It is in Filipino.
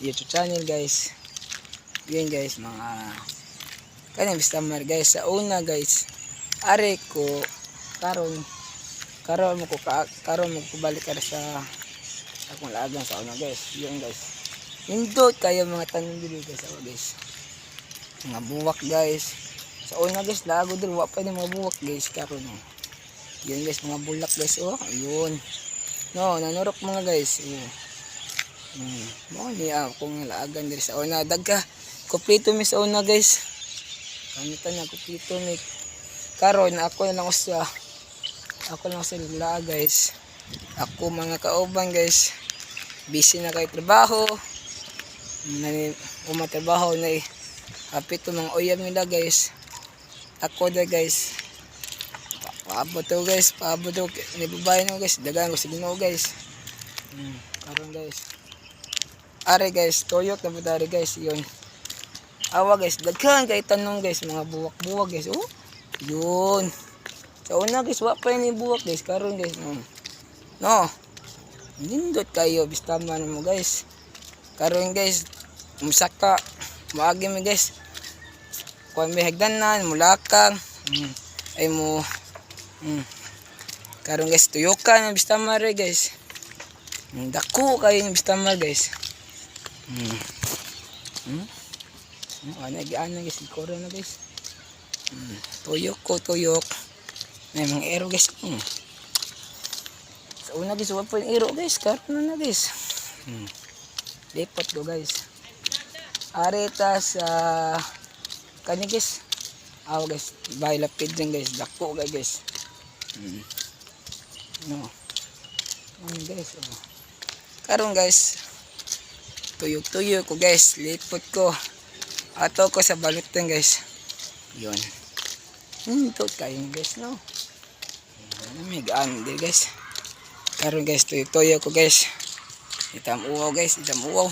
YouTube channel guys. Yun guys, mga kanyang bistamar guys. Sa una guys, are ko karon mo balik ka sa akong laagan sa una guys. Yun guys, hindot kayo mga tanim dito guys. Ako guys, mga buwak guys. Sa una guys, lago dito wala pa yung mga buwak guys. Karon no, yun guys, mga bulak guys. Oh ayun, no, nanurok mga guys. Mo ni akong laagan diri sa una. Dagka kumpleto mi sa una guys. Kamitan na kumpleto mi. Karon ako lang usa. Ako lang sa laa guys. Ako mga kauban guys. Busy na kay trabaho. Umatrabaho na hapit to mga uyab nila guys. Ako da guys. Paabot to guys, paabot to. Nibabay na guys. Dagan ko sa Ginoo guys. Karon guys. Are guys, toyok na budari guys, yun. Awa guys, daghan kay tanong guys, mga buwak-buwak guys. Oh, yun. Sa una guys, wala pa yun yung buwak guys. Karon guys, no. Nindot kayo, bistaman mo guys. Karon guys, musaka, maagi mo guys. Kung may hagdanan, mulakang, ay mo, karon guys, tuyokan yung bistaman rin guys. Dako kayo yung bistaman guys. Ano guys, ikoro na guys. Tuyok. May mga ero guys. Sa una guys, wala pa yung ero guys. Karoon na guys. Lipat ko guys. Areta sa kanya guys. Aw guys, bahay lapid dyan guys. Dako guys. No. Guys. Karoon guys. Tuyok ko guys, lipot ko. Ato ko sa balutan guys. Yun. Ito kayo guys, no. May gaan din guys. Karon guys, tuyok ko guys. Itam uwaw guys, itam uwaw.